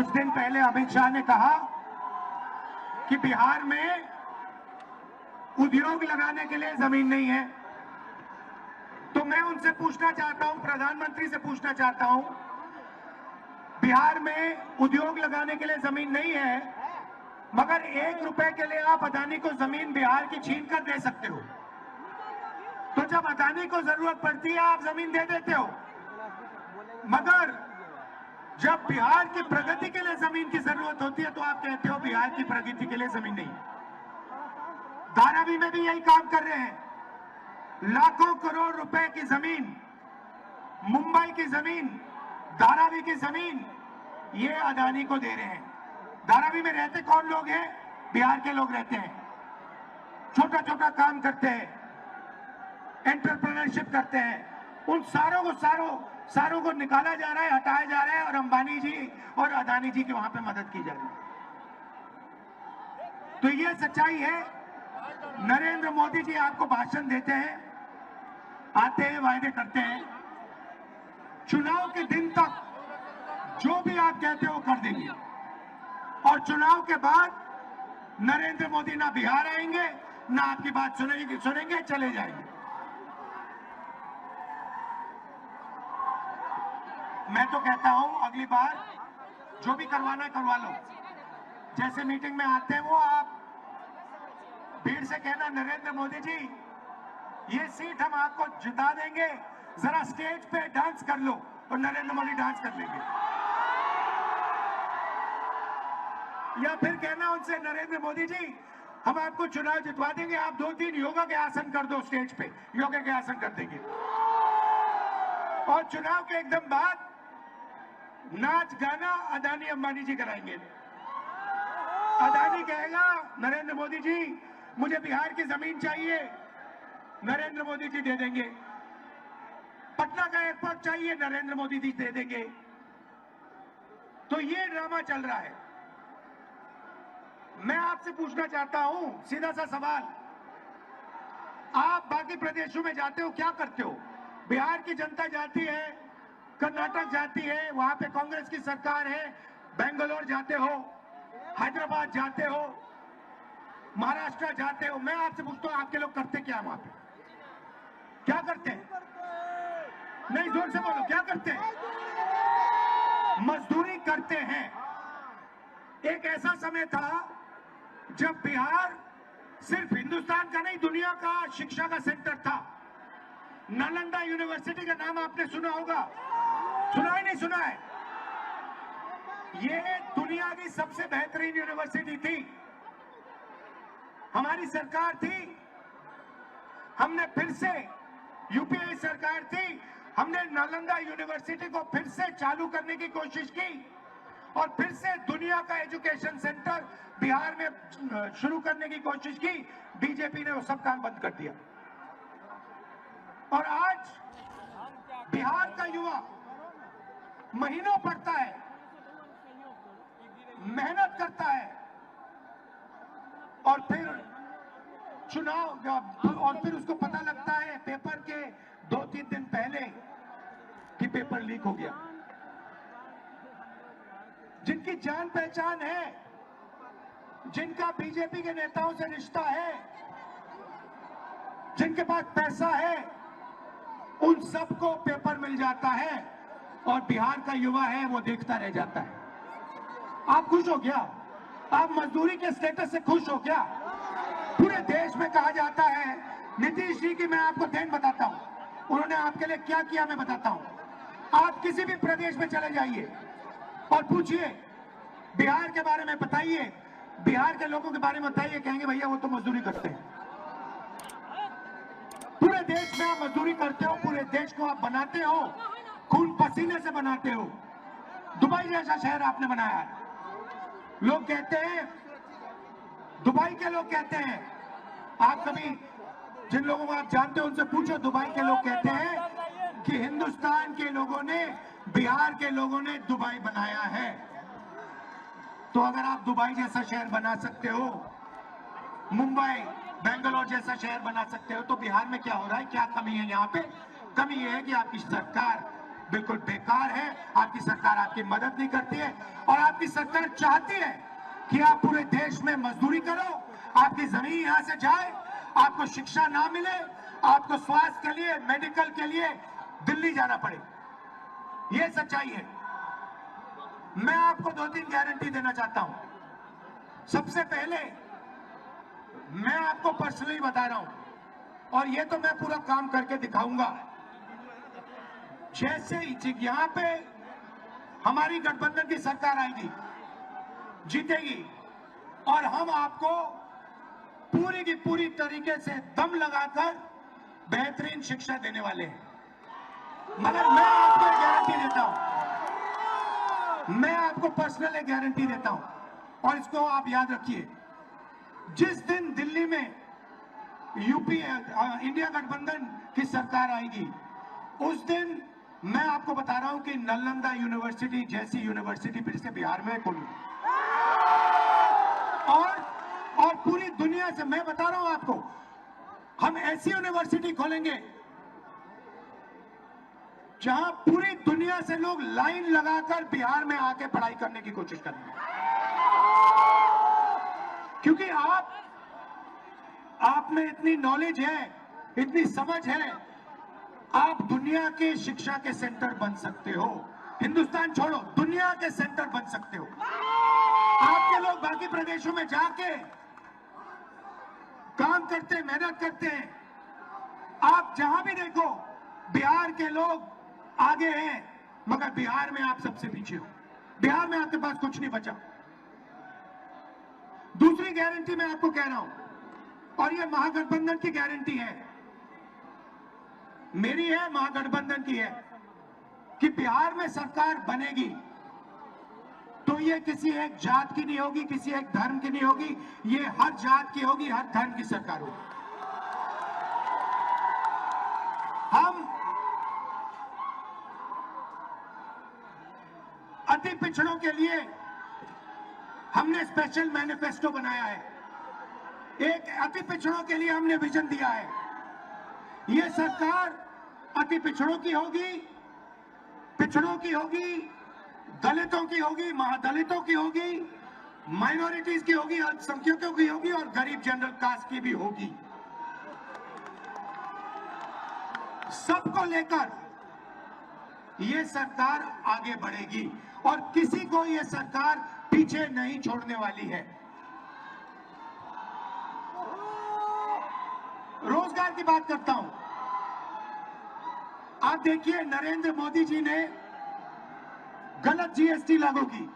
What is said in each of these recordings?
कुछ दिन पहले अमित शाह ने कहा कि बिहार में उद्योग लगाने के लिए जमीन नहीं है। तो मैं उनसे पूछना चाहता हूं, प्रधानमंत्री से पूछना चाहता हूं, बिहार में उद्योग लगाने के लिए जमीन नहीं है, मगर 1 रुपए के लिए आप अदानी को जमीन बिहार की छीन कर दे सकते हो। तो जब अदानी को जरूरत पड़ती है आप जमीन दे देते हो, मगर जब बिहार की प्रगति के लिए जमीन की जरूरत होती है तो आप कहते हो बिहार की प्रगति के लिए जमीन नहीं। धारावी में भी यही काम कर रहे हैं। लाखों करोड़ रुपए की जमीन, मुंबई की जमीन, धारावी की जमीन ये अदानी को दे रहे हैं। धारावी में रहते कौन लोग हैं? बिहार के लोग रहते हैं, छोटा छोटा काम करते हैं, एंटरप्रेन्योरशिप करते हैं। उन सारों को निकाला जा रहा है, हटाया जा रहा है और अंबानी जी और अदानी जी की वहां पे मदद की जा रही है। तो ये सच्चाई है। नरेंद्र मोदी जी आपको भाषण देते हैं, आते हैं, वायदे करते हैं, चुनाव के दिन तक जो भी आप कहते हो कर देंगे, और चुनाव के बाद नरेंद्र मोदी ना बिहार आएंगे ना आपकी बात सुनेंगे, चले जाएंगे। मैं तो कहता हूं अगली बार जो भी करवाना है करवा लो। जैसे मीटिंग में आते हैं वो आप भीड़ से कहना, नरेंद्र मोदी जी ये सीट हम आपको जिता देंगे, जरा स्टेज पे डांस कर लो, और नरेंद्र मोदी डांस कर लेंगे। या फिर कहना उनसे, नरेंद्र मोदी जी हम आपको चुनाव जितवा देंगे, आप 2-3 योगा के आसन कर दो स्टेज पे, योगा के आसन कर देंगे। और चुनाव के एकदम बाद नाच गाना अदानी अंबानी जी कराएंगे। अदानी कहेगा, नरेंद्र मोदी जी मुझे बिहार की जमीन चाहिए, नरेंद्र मोदी जी दे देंगे। पटना का एयरपोर्ट चाहिए, नरेंद्र मोदी जी दे देंगे। तो ये ड्रामा चल रहा है। मैं आपसे पूछना चाहता हूं सीधा सा सवाल, आप बाकी प्रदेशों में जाते हो, क्या करते हो? बिहार की जनता जाती है, कर्नाटक जाती है, वहां पे कांग्रेस की सरकार है, बेंगलोर जाते हो, हैदराबाद जाते हो, महाराष्ट्र जाते हो। मैं आपसे पूछता हूं आपके लोग करते क्या वहां पे? क्या करते हैं? नहीं, जोर से बोलो, क्या करते हैं? मजदूरी करते हैं। एक ऐसा समय था जब बिहार सिर्फ हिंदुस्तान का नहीं, दुनिया का शिक्षा का सेंटर था। नालंदा यूनिवर्सिटी का नाम आपने सुना होगा, सुना है नहीं सुना है? ये दुनिया की सबसे बेहतरीन यूनिवर्सिटी थी। हमारी सरकार थी, हमने फिर से, यूपीए सरकार थी, हमने नालंदा यूनिवर्सिटी को फिर से चालू करने की कोशिश की और फिर से दुनिया का एजुकेशन सेंटर बिहार में शुरू करने की कोशिश की। बीजेपी ने वो सब काम बंद कर दिया। और आज बिहार का युवा महीनों पढ़ता है, मेहनत करता है, और फिर और फिर उसको पता लगता है पेपर के 2-3 दिन पहले कि पेपर लीक हो गया। जिनकी जान पहचान है, जिनका बीजेपी के नेताओं से रिश्ता है, जिनके पास पैसा है, उन सबको पेपर मिल जाता है और बिहार का युवा है वो देखता रह जाता है। आप खुश हो क्या? आप मजदूरी के स्टेटस से खुश हो क्या? पूरे देश में कहा जाता है, नीतीश जी की मैं आपको देन बताता हूं, उन्होंने आपके लिए क्या किया मैं बताता हूं। आप किसी भी प्रदेश में चले जाइए और पूछिए, बिहार के बारे में बताइए, बिहार के लोगों के बारे में बताइए, कहेंगे भैया वो तो मजदूरी करते हैं। पूरे देश में आप मजदूरी करते हो, पूरे देश को आप बनाते हो, खून पसीने से बनाते हो। दुबई जैसा शहर आपने बनाया है। लोग कहते हैं, दुबई के लोग कहते हैं, आप कभी जिन लोगों को आप जानते हो उनसे पूछो, दुबई के लोग कहते हैं कि हिंदुस्तान के लोगों ने, बिहार के लोगों ने दुबई बनाया है। तो अगर आप दुबई जैसा शहर बना सकते हो, मुंबई, बेंगलोर जैसा शहर बना सकते हो, तो बिहार में क्या हो रहा है? क्या कमी है यहाँ पे? कमी यह है कि आपकी सरकार बिल्कुल बेकार है। आपकी सरकार आपकी मदद नहीं करती है और आपकी सरकार चाहती है कि आप पूरे देश में मजदूरी करो, आपकी जमीन यहां से जाए, आपको शिक्षा ना मिले, आपको स्वास्थ्य के लिए, मेडिकल के लिए दिल्ली जाना पड़े। यह सच्चाई है। मैं आपको 2-3 गारंटी देना चाहता हूं। सबसे पहले मैं आपको पर्सनली बता रहा हूं और ये तो मैं पूरा काम करके दिखाऊंगा। जैसे यहां पे हमारी गठबंधन की सरकार आएगी, जीतेगी, और हम आपको पूरी की पूरी तरीके से दम लगाकर बेहतरीन शिक्षा देने वाले हैं। मगर मैं आपको एक गारंटी देता हूं, मैं आपको पर्सनल एक गारंटी देता हूं और इसको आप याद रखिए। जिस दिन दिल्ली में इंडिया गठबंधन की सरकार आएगी, उस दिन मैं आपको बता रहा हूं कि नालंदा यूनिवर्सिटी जैसी यूनिवर्सिटी फिर से बिहार में खोलूंगी। और पूरी दुनिया से मैं बता रहा हूं आपको, हम ऐसी यूनिवर्सिटी खोलेंगे जहां पूरी दुनिया से लोग लाइन लगाकर बिहार में आके पढ़ाई करने की कोशिश करेंगे। क्योंकि आप में इतनी नॉलेज है, इतनी समझ है, आप दुनिया के शिक्षा के सेंटर बन सकते हो। हिंदुस्तान छोड़ो, दुनिया के सेंटर बन सकते हो। आपके लोग बाकी प्रदेशों में जाके काम करते हैं, मेहनत करते हैं। आप जहां भी देखो बिहार के लोग आगे हैं, मगर बिहार में आप सबसे पीछे हो। बिहार में आपके पास कुछ नहीं बचा। दूसरी गारंटी मैं आपको कह रहा हूं, और यह महागठबंधन की गारंटी है, मेरी है, महागठबंधन की है, कि बिहार में सरकार बनेगी तो ये किसी एक जात की नहीं होगी, किसी एक धर्म की नहीं होगी, ये हर जात की होगी, हर धर्म की सरकार होगी। हम अति पिछड़ों के लिए हमने स्पेशल मैनिफेस्टो बनाया है। एक अति पिछड़ों के लिए हमने विजन दिया है। यह सरकार अति पिछड़ों की होगी, पिछड़ों की होगी, दलितों की होगी, महादलितों की होगी, माइनॉरिटीज की होगी, अल्पसंख्यकों की होगी और गरीब जनरल कास्ट की भी होगी। सबको लेकर यह सरकार आगे बढ़ेगी और किसी को यह सरकार पीछे नहीं छोड़ने वाली है। रोजगार की बात करता हूं। आप देखिए, नरेंद्र मोदी जी ने गलत जीएसटी लागू की,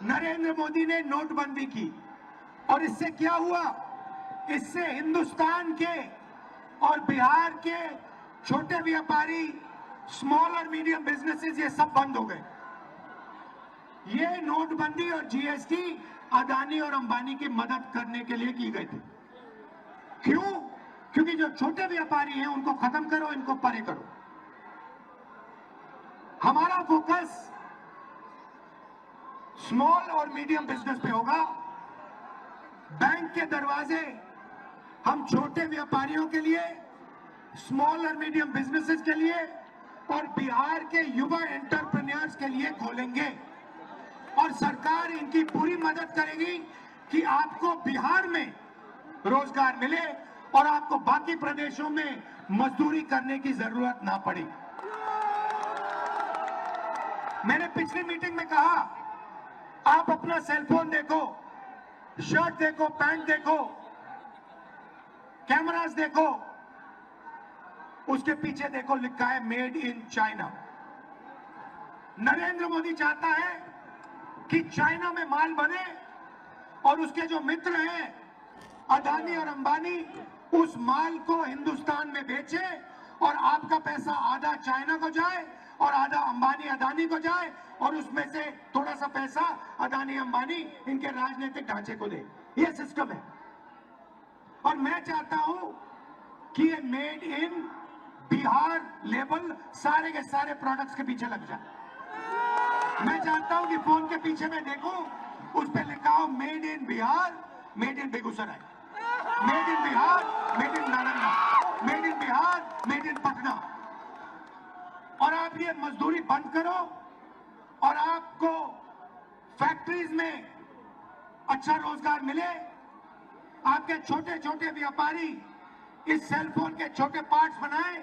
नरेंद्र मोदी ने नोटबंदी की, और इससे क्या हुआ? इससे हिंदुस्तान के और बिहार के छोटे व्यापारी, स्मॉल और मीडियम बिजनेसेस, ये सब बंद हो गए। ये नोटबंदी और जीएसटी अदानी और अंबानी की मदद करने के लिए की गई थी। क्यों? क्योंकि जो छोटे व्यापारी हैं उनको खत्म करो, इनको परे करो। हमारा फोकस स्मॉल और मीडियम बिजनेस पे होगा। बैंक के दरवाजे हम छोटे व्यापारियों के लिए, स्मॉल और मीडियम बिजनेसेस के लिए और बिहार के युवा एंटरप्रेन्योर्स के लिए खोलेंगे, और सरकार इनकी पूरी मदद करेगी कि आपको बिहार में रोजगार मिले और आपको बाकी प्रदेशों में मजदूरी करने की जरूरत ना पड़े। मैंने पिछली मीटिंग में कहा, आप अपना सेलफोन देखो, शर्ट देखो, पैंट देखो, कैमरास देखो, उसके पीछे देखो लिखा है made in China. Narendra Modi चाहता है कि चाइना में माल बने और उसके जो मित्र हैं अदानी और अंबानी उस माल को हिंदुस्तान में बेचे और आपका पैसा आधा चाइना को जाए और आधा अंबानी अदानी को जाए और उसमें से थोड़ा सा पैसा अदानी अंबानी इनके राजनीतिक ढांचे को दे। ये सिस्टम है। और मैं चाहता हूं कि ये मेड इन बिहार लेबल सारे के सारे प्रोडक्ट्स के पीछे लग जाए। मैं चाहता हूं कि फोन के पीछे मैं देखूं, उस पर लिखा हो made in Bihar, made in Begusarai, made in Bihar, made in Nalanda, made in Bihar, made in Patna. और आप ये मजदूरी बंद करो और आपको फैक्ट्रीज में अच्छा रोजगार मिले, आपके छोटे छोटे व्यापारी इस सेल फोन के छोटे पार्ट्स बनाए,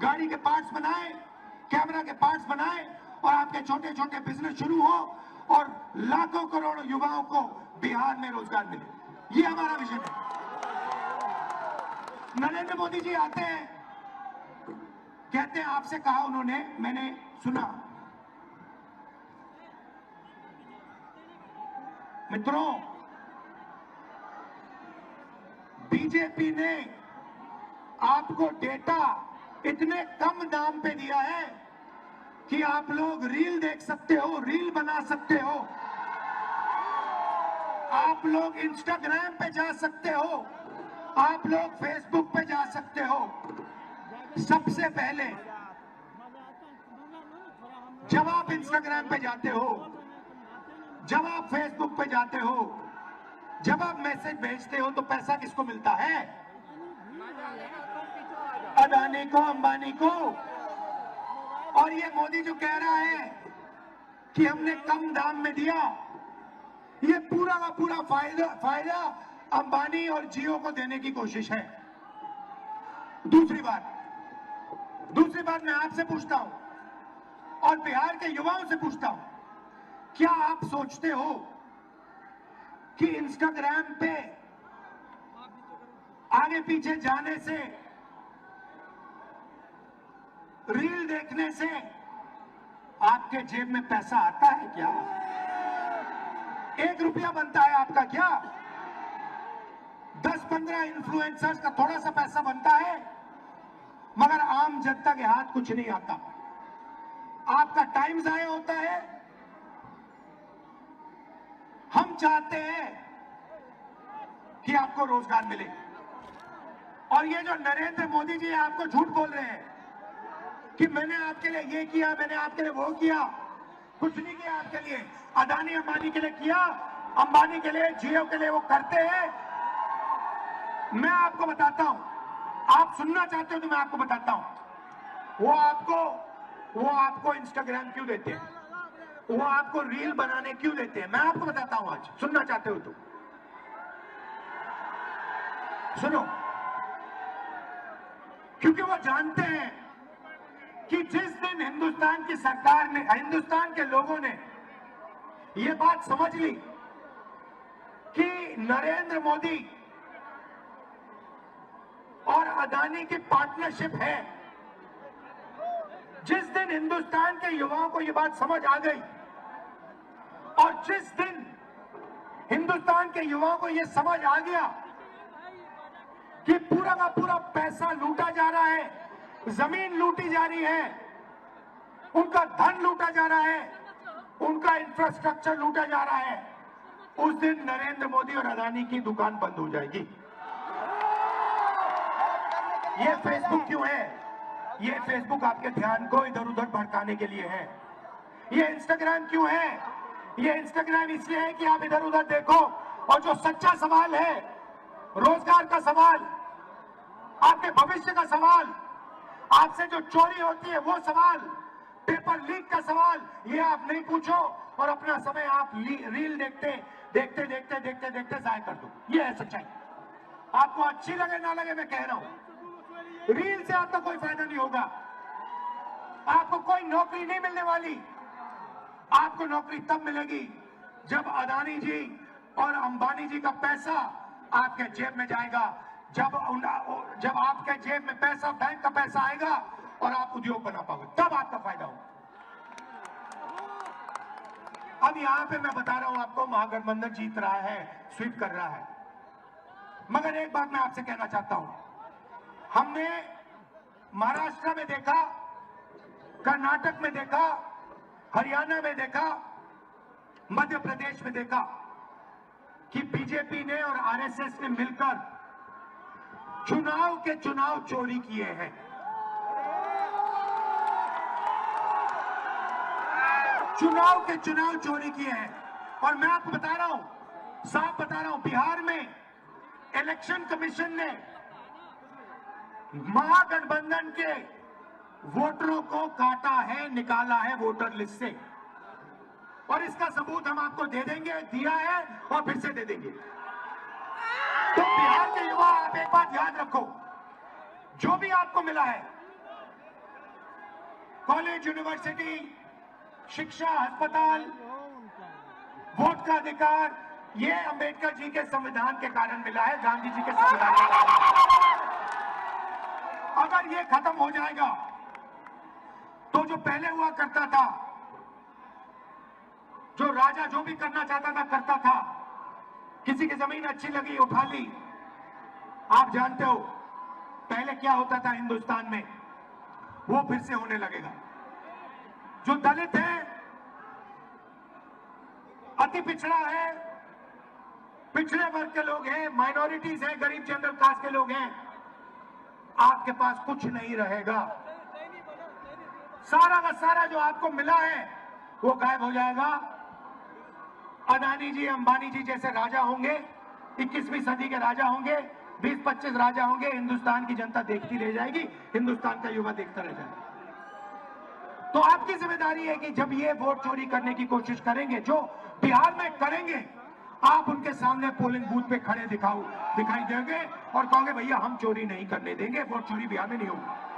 गाड़ी के पार्ट्स बनाए, कैमरा के पार्ट्स बनाए और आपके छोटे छोटे बिजनेस शुरू हो और लाखों करोड़ों युवाओं को बिहार में रोजगार मिले। ये हमारा विजन है। नरेंद्र मोदी जी आते हैं, कहते हैं आपसे कहा उन्होंने, मैंने सुना, मित्रों बीजेपी ने आपको डेटा इतने कम दाम पे दिया है कि आप लोग रील देख सकते हो, रील बना सकते हो, आप लोग इंस्टाग्राम पे जा सकते हो, आप लोग फेसबुक पे जा सकते हो। सबसे पहले जब आप इंस्टाग्राम पे जाते हो, जब आप फेसबुक पे जाते हो, जब आप मैसेज भेजते हो तो पैसा किसको मिलता है? अदानी को, अंबानी को। और ये मोदी जो कह रहा है कि हमने कम दाम में दिया, ये पूरा का पूरा फायदा अंबानी और जियो को देने की कोशिश है। दूसरी बात मैं आपसे पूछता हूं और बिहार के युवाओं से पूछता हूं, क्या आप सोचते हो कि इंस्टाग्राम पे आगे पीछे जाने से, रील देखने से आपके जेब में पैसा आता है क्या? 1 रुपया बनता है आपका क्या? 10-15 इन्फ्लुएंसर्स का थोड़ा सा पैसा बनता है, मगर आम जनता के हाथ कुछ नहीं आता। आपका टाइम जाया होता है। हम चाहते हैं कि आपको रोजगार मिले। और ये जो नरेंद्र मोदी जी आपको झूठ बोल रहे हैं कि मैंने आपके लिए ये किया, मैंने आपके लिए वो किया, कुछ नहीं किया आपके लिए। अदानी अंबानी के लिए किया, अंबानी के लिए, जियो के लिए वो करते हैं। मैं आपको बताता हूं, आप सुनना चाहते हो तो मैं आपको बताता हूं। वो आपको इंस्टाग्राम क्यों देते हैं, वो आपको रील बनाने क्यों देते हैं, मैं आपको बताता हूं। आज सुनना चाहते हो तो सुनो। क्योंकि वो जानते हैं कि जिस दिन हिंदुस्तान की सरकार ने, हिंदुस्तान के लोगों ने ये बात समझ ली कि नरेंद्र मोदी और अदानी की पार्टनरशिप है, जिस दिन हिंदुस्तान के युवाओं को यह बात समझ आ गई और जिस दिन हिंदुस्तान के युवाओं को यह समझ आ गया कि पूरा का पूरा पैसा लूटा जा रहा है, जमीन लूटी जा रही है, उनका धन लूटा जा रहा है, उनका इंफ्रास्ट्रक्चर लूटा जा रहा है, उस दिन नरेंद्र मोदी और अदानी की दुकान बंद हो जाएगी। ये फेसबुक क्यों है? ये फेसबुक आपके ध्यान को इधर उधर भटकाने के लिए है। ये इंस्टाग्राम क्यों है? ये इंस्टाग्राम इसलिए है कि आप इधर उधर देखो और जो सच्चा सवाल है, रोजगार का सवाल, आपके भविष्य का सवाल, आपसे जो चोरी होती है वो सवाल, पेपर लीक का सवाल, ये आप नहीं पूछो और अपना समय आप रील देखते देखते देखते देखते देखते जाया कर दो। ये है सच्चाई। आपको अच्छी लगे ना लगे, मैं कह रहा हूं, रील से आपका कोई फायदा नहीं होगा, आपको कोई नौकरी नहीं मिलने वाली। आपको नौकरी तब मिलेगी जब अदानी जी और अंबानी जी का पैसा आपके जेब में जाएगा, जब आपके जेब में पैसा, बैंक का पैसा आएगा और आप उद्योग बना पाओगे, तब आपका फायदा होगा। अब यहां पे मैं बता रहा हूं आपको, महागठबंधन जीत रहा है, स्वीप कर रहा है, मगर एक बात मैं आपसे कहना चाहता हूं, हमने महाराष्ट्र में देखा, कर्नाटक में देखा, हरियाणा में देखा, मध्य प्रदेश में देखा कि बीजेपी ने और आरएसएस ने मिलकर चुनाव चोरी किए हैं। चुनाव चोरी किए हैं। और मैं आपको बता रहा हूं, साफ बता रहा हूं, बिहार में इलेक्शन कमीशन ने महागठबंधन के वोटरों को काटा है, निकाला है वोटर लिस्ट से, और इसका सबूत हम आपको दे देंगे, दिया है और फिर से दे देंगे। तो बिहार के युवा, आप एक बात याद रखो, जो भी आपको मिला है, कॉलेज, यूनिवर्सिटी, शिक्षा, अस्पताल, वोट का अधिकार, ये अंबेडकर जी के संविधान के कारण मिला है, गांधी जी के संविधान के कारण। अगर ये खत्म हो जाएगा तो जो पहले हुआ करता था, जो राजा जो भी करना चाहता था करता था, किसी की जमीन अच्छी लगी उठा ली। आप जानते हो पहले क्या होता था हिंदुस्तान में, वो फिर से होने लगेगा। जो दलित है, अति पिछड़ा है, पिछड़े वर्ग के लोग हैं, माइनॉरिटीज हैं, गरीब जनरल कास्ट के लोग हैं, आपके पास कुछ नहीं रहेगा। सारा का सारा जो आपको मिला है वो गायब हो जाएगा। अदानी जी, अंबानी जी जैसे राजा होंगे, 21वीं सदी के राजा होंगे, 20-25 राजा होंगे, हिंदुस्तान की जनता देखती रह जाएगी, हिंदुस्तान का युवा देखता रह जाएगा। तो आपकी जिम्मेदारी है कि जब ये वोट चोरी करने की कोशिश करेंगे, जो बिहार में करेंगे, आप उनके सामने पोलिंग बूथ पे खड़े दिखाई देंगे और कहोगे भैया हम चोरी नहीं करने देंगे, वोट चोरी बिहार में नहीं होगी।